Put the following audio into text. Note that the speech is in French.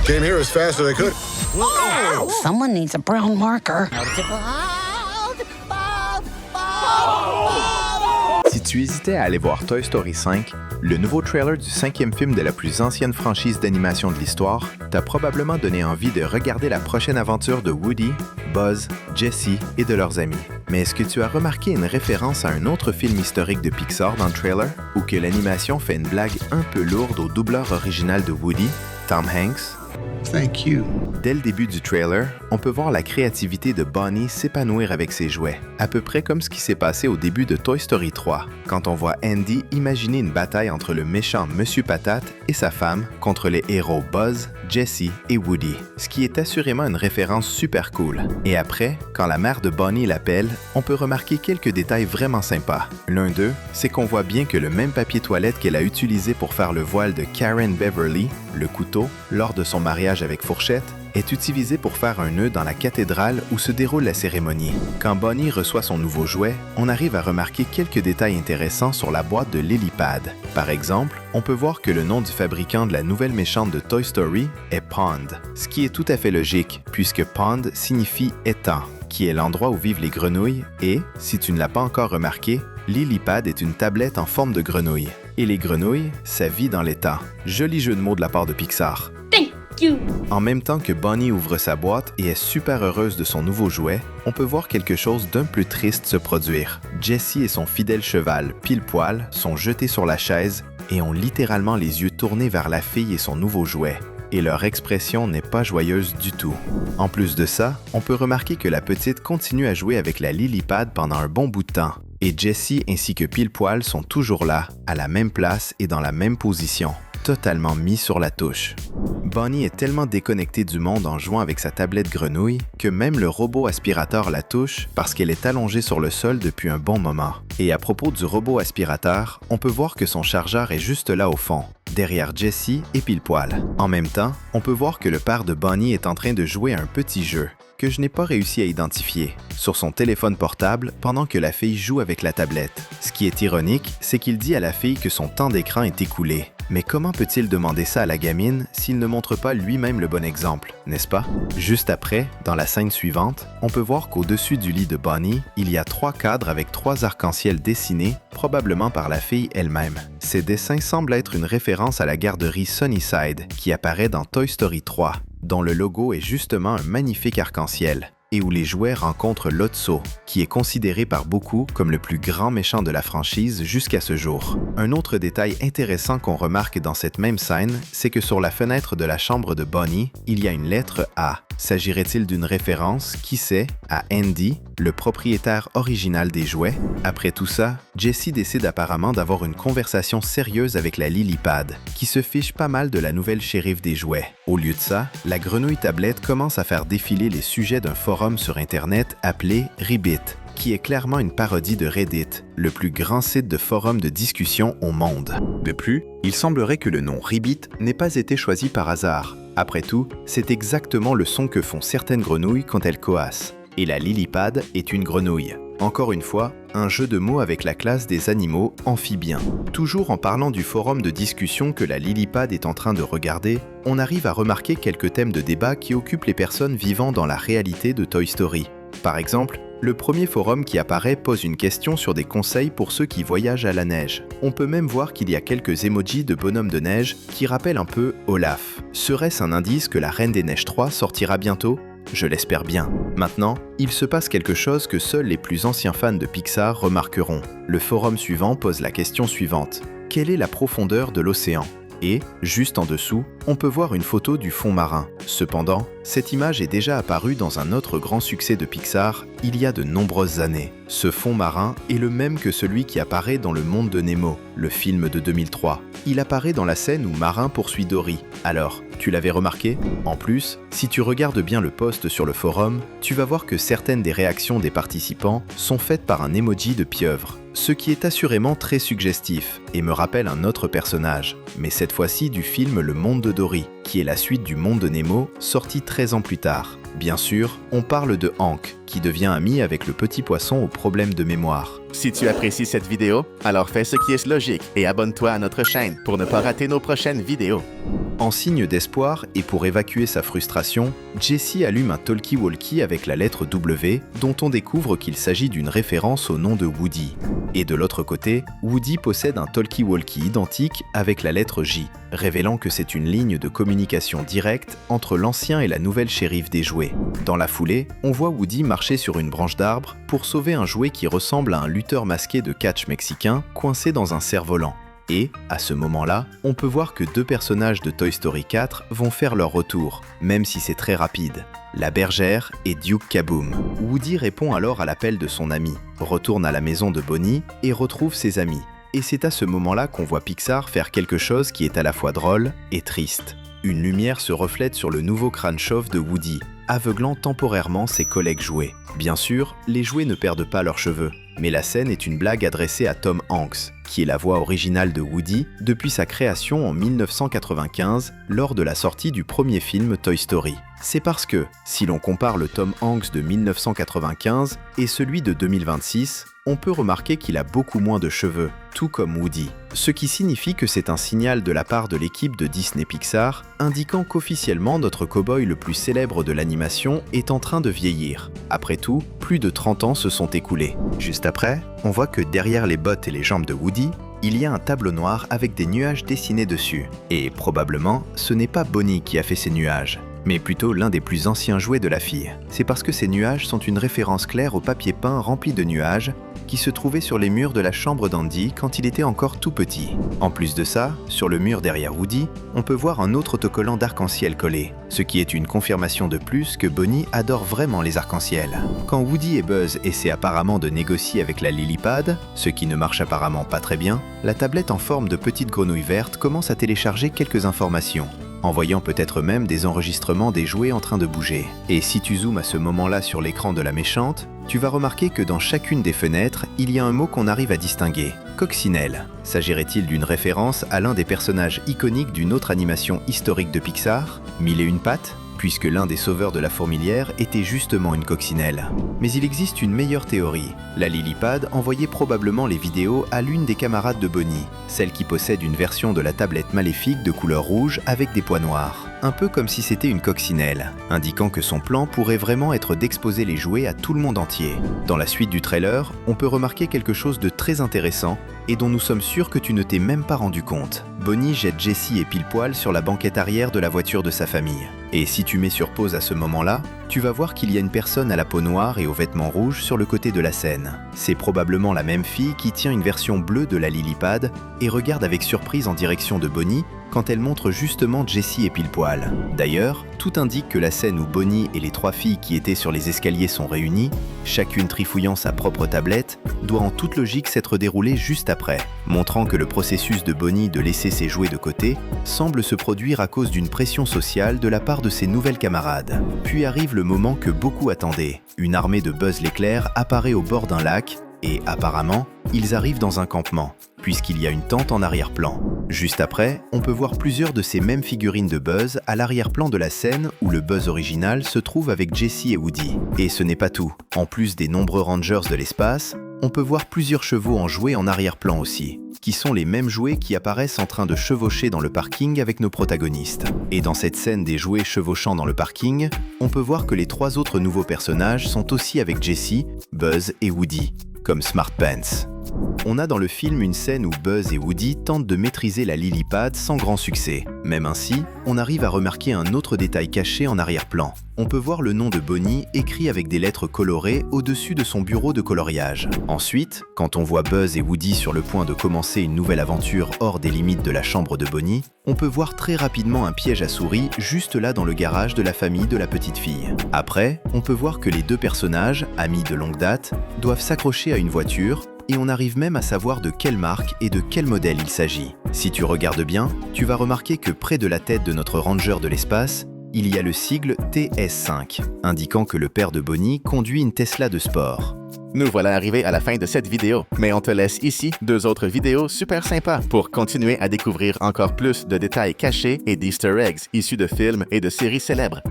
Came here as fast as I could. Oh! Someone needs a brown marker. Si tu hésitais à aller voir Toy Story 5, le nouveau trailer du 5e film de la plus ancienne franchise d'animation de l'histoire t'a probablement donné envie de regarder la prochaine aventure de Woody, Buzz, Jessie et de leurs amis. Mais est-ce que tu as remarqué une référence à un autre film historique de Pixar dans le trailer, ou que l'animation fait une blague un peu lourde au doubleur original de Woody, Tom Hanks? Thank you. Dès le début du trailer, on peut voir la créativité de Bonnie s'épanouir avec ses jouets, à peu près comme ce qui s'est passé au début de Toy Story 3, quand on voit Andy imaginer une bataille entre le méchant Monsieur Patate et sa femme contre les héros Buzz, Jessie et Woody, ce qui est assurément une référence super cool. Et après, quand la mère de Bonnie l'appelle, on peut remarquer quelques détails vraiment sympas. L'un d'eux, c'est qu'on voit bien que le même papier toilette qu'elle a utilisé pour faire le voile de Karen Beverly, le couteau, lors de son mariage avec Fourchette, est utilisé pour faire un nœud dans la cathédrale où se déroule la cérémonie. Quand Bonnie reçoit son nouveau jouet, on arrive à remarquer quelques détails intéressants sur la boîte de Lily-Pad. Par exemple, on peut voir que le nom du fabricant de la nouvelle méchante de Toy Story est Pond, ce qui est tout à fait logique, puisque Pond signifie étang, qui est l'endroit où vivent les grenouilles, et, si tu ne l'as pas encore remarqué, Lily-Pad est une tablette en forme de grenouille. Et les grenouilles, ça vit dans l'étang. Joli jeu de mots de la part de Pixar. En même temps que Bonnie ouvre sa boîte et est super heureuse de son nouveau jouet, on peut voir quelque chose d'un peu triste se produire. Jessie et son fidèle cheval, Pile-Poil, sont jetés sur la chaise et ont littéralement les yeux tournés vers la fille et son nouveau jouet. Et leur expression n'est pas joyeuse du tout. En plus de ça, on peut remarquer que la petite continue à jouer avec la Lily-Pad pendant un bon bout de temps. Et Jessie ainsi que Pile-Poil sont toujours là, à la même place et dans la même position, totalement mis sur la touche. Bonnie est tellement déconnectée du monde en jouant avec sa tablette grenouille que même le robot aspirateur la touche parce qu'elle est allongée sur le sol depuis un bon moment. Et à propos du robot aspirateur, on peut voir que son chargeur est juste là au fond, derrière Jessie et Pile-Poil. En même temps, on peut voir que le père de Bonnie est en train de jouer à un petit jeu que je n'ai pas réussi à identifier, sur son téléphone portable pendant que la fille joue avec la tablette. Ce qui est ironique, c'est qu'il dit à la fille que son temps d'écran est écoulé. Mais comment peut-il demander ça à la gamine s'il ne montre pas lui-même le bon exemple, n'est-ce pas? Juste après, dans la scène suivante, on peut voir qu'au-dessus du lit de Bonnie, il y a 3 cadres avec 3 arcs-en-ciel dessinés, probablement par la fille elle-même. Ces dessins semblent être une référence à la garderie Sunnyside, qui apparaît dans Toy Story 3, dont le logo est justement un magnifique arc-en-ciel, et où les jouets rencontrent Lotso, qui est considéré par beaucoup comme le plus grand méchant de la franchise jusqu'à ce jour. Un autre détail intéressant qu'on remarque dans cette même scène, c'est que sur la fenêtre de la chambre de Bonnie, il y a une lettre A. S'agirait-il d'une référence, qui sait, à Andy, le propriétaire original des jouets? Après tout ça, Jessie décide apparemment d'avoir une conversation sérieuse avec la Lily-Pad, qui se fiche pas mal de la nouvelle shérif des jouets. Au lieu de ça, la grenouille tablette commence à faire défiler les sujets d'un forum sur Internet appelé Reddit, qui est clairement une parodie de Reddit, le plus grand site de forum de discussion au monde. De plus, il semblerait que le nom Reddit n'ait pas été choisi par hasard. Après tout, c'est exactement le son que font certaines grenouilles quand elles coassent. Et la Lily-Pad est une grenouille. Encore une fois, un jeu de mots avec la classe des animaux amphibiens. Toujours en parlant du forum de discussion que la Lily-Pad est en train de regarder, on arrive à remarquer quelques thèmes de débat qui occupent les personnes vivant dans la réalité de Toy Story. Par exemple, le premier forum qui apparaît pose une question sur des conseils pour ceux qui voyagent à la neige. On peut même voir qu'il y a quelques emojis de bonhomme de neige qui rappellent un peu Olaf. Serait-ce un indice que la Reine des Neiges 3 sortira bientôt? Je l'espère bien. Maintenant, il se passe quelque chose que seuls les plus anciens fans de Pixar remarqueront. Le forum suivant pose la question suivante. Quelle est la profondeur de l'océan? Et, juste en dessous, on peut voir une photo du fond marin. Cependant, cette image est déjà apparue dans un autre grand succès de Pixar il y a de nombreuses années. Ce fond marin est le même que celui qui apparaît dans Le Monde de Nemo, le film de 2003. Il apparaît dans la scène où Marin poursuit Dory. Alors, tu l'avais remarqué? En plus, si tu regardes bien le post sur le forum, tu vas voir que certaines des réactions des participants sont faites par un emoji de pieuvre, ce qui est assurément très suggestif et me rappelle un autre personnage, mais cette fois-ci du film Le Monde de Dory, qui est la suite du Monde de Nemo, sorti 13 ans plus tard. Bien sûr, on parle de Hank, qui devient ami avec le petit poisson aux problèmes de mémoire. Si tu apprécies cette vidéo, alors fais ce qui est logique et abonne-toi à notre chaîne pour ne pas rater nos prochaines vidéos. En signe d'espoir et pour évacuer sa frustration, Jessie allume un talkie-walkie avec la lettre W, dont on découvre qu'il s'agit d'une référence au nom de Woody. Et de l'autre côté, Woody possède un talkie-walkie identique avec la lettre J, révélant que c'est une ligne de communication directe entre l'ancien et la nouvelle shérif des jouets. Dans la foulée, on voit Woody marcher sur une branche d'arbre pour sauver un jouet qui ressemble à un lutteur masqué de catch mexicain coincé dans un cerf-volant. Et, à ce moment-là, on peut voir que deux personnages de Toy Story 4 vont faire leur retour, même si c'est très rapide. La bergère et Duke Kaboom. Woody répond alors à l'appel de son ami, retourne à la maison de Bonnie et retrouve ses amis. Et c'est à ce moment-là qu'on voit Pixar faire quelque chose qui est à la fois drôle et triste. Une lumière se reflète sur le nouveau crâne chauve de Woody, aveuglant temporairement ses collègues jouets. Bien sûr, les jouets ne perdent pas leurs cheveux, mais la scène est une blague adressée à Tom Hanks, qui est la voix originale de Woody depuis sa création en 1995 lors de la sortie du premier film Toy Story. C'est parce que, si l'on compare le Tom Hanks de 1995 et celui de 2026, on peut remarquer qu'il a beaucoup moins de cheveux, tout comme Woody. Ce qui signifie que c'est un signal de la part de l'équipe de Disney Pixar, indiquant qu'officiellement notre cow-boy le plus célèbre de l'animation est en train de vieillir. Après tout, plus de 30 ans se sont écoulés. Juste après, on voit que derrière les bottes et les jambes de Woody, il y a un tableau noir avec des nuages dessinés dessus. Et probablement, ce n'est pas Bonnie qui a fait ces nuages, mais plutôt l'un des plus anciens jouets de la fille. C'est parce que ces nuages sont une référence claire au papier peint rempli de nuages qui se trouvait sur les murs de la chambre d'Andy quand il était encore tout petit. En plus de ça, sur le mur derrière Woody, on peut voir un autre autocollant d'arc-en-ciel collé, ce qui est une confirmation de plus que Bonnie adore vraiment les arcs-en-ciel. Quand Woody et Buzz essaient apparemment de négocier avec la Lily-Pad, ce qui ne marche apparemment pas très bien, la tablette en forme de petite grenouille verte commence à télécharger quelques informations, envoyant peut-être même des enregistrements des jouets en train de bouger. Et si tu zoomes à ce moment-là sur l'écran de la méchante, tu vas remarquer que dans chacune des fenêtres, il y a un mot qu'on arrive à distinguer. Coccinelle. S'agirait-il d'une référence à l'un des personnages iconiques d'une autre animation historique de Pixar, Mille et une pattes, puisque l'un des sauveurs de la fourmilière était justement une coccinelle. Mais il existe une meilleure théorie. La Lily-Pad envoyait probablement les vidéos à l'une des camarades de Bonnie, celle qui possède une version de la tablette maléfique de couleur rouge avec des points noirs. Un peu comme si c'était une coccinelle, indiquant que son plan pourrait vraiment être d'exposer les jouets à tout le monde entier. Dans la suite du trailer, on peut remarquer quelque chose de très intéressant et dont nous sommes sûrs que tu ne t'es même pas rendu compte. Bonnie jette Jessie et Pile-Poil sur la banquette arrière de la voiture de sa famille. Et si tu mets sur pause à ce moment-là, tu vas voir qu'il y a une personne à la peau noire et aux vêtements rouges sur le côté de la scène. C'est probablement la même fille qui tient une version bleue de la Lily-Pad et regarde avec surprise en direction de Bonnie quand elle montre justement Jessie et Pile-Poil. D'ailleurs, tout indique que la scène où Bonnie et les trois filles qui étaient sur les escaliers sont réunies, chacune trifouillant sa propre tablette, doit en toute logique s'être déroulée juste après, montrant que le processus de Bonnie de laisser ses jouets de côté semble se produire à cause d'une pression sociale de la part de ses nouvelles camarades. Puis arrive le moment que beaucoup attendaient. Une armée de Buzz l'éclair apparaît au bord d'un lac et, apparemment, ils arrivent dans un campement, puisqu'il y a une tente en arrière-plan. Juste après, on peut voir plusieurs de ces mêmes figurines de Buzz à l'arrière-plan de la scène où le Buzz original se trouve avec Jessie et Woody. Et ce n'est pas tout. En plus des nombreux Rangers de l'espace, on peut voir plusieurs chevaux en jouets en arrière-plan aussi, qui sont les mêmes jouets qui apparaissent en train de chevaucher dans le parking avec nos protagonistes. Et dans cette scène des jouets chevauchant dans le parking, on peut voir que les trois autres nouveaux personnages sont aussi avec Jessie, Buzz et Woody, comme Smart Pants. On a dans le film une scène où Buzz et Woody tentent de maîtriser la Lily-Pad sans grand succès. Même ainsi, on arrive à remarquer un autre détail caché en arrière-plan. On peut voir le nom de Bonnie écrit avec des lettres colorées au-dessus de son bureau de coloriage. Ensuite, quand on voit Buzz et Woody sur le point de commencer une nouvelle aventure hors des limites de la chambre de Bonnie, on peut voir très rapidement un piège à souris juste là dans le garage de la famille de la petite fille. Après, on peut voir que les deux personnages, amis de longue date, doivent s'accrocher à une voiture, et on arrive même à savoir de quelle marque et de quel modèle il s'agit. Si tu regardes bien, tu vas remarquer que près de la tête de notre ranger de l'espace, il y a le sigle TS5, indiquant que le père de Bonnie conduit une Tesla de sport. Nous voilà arrivés à la fin de cette vidéo, mais on te laisse ici 2 autres vidéos super sympas pour continuer à découvrir encore plus de détails cachés et d'easter eggs issus de films et de séries célèbres.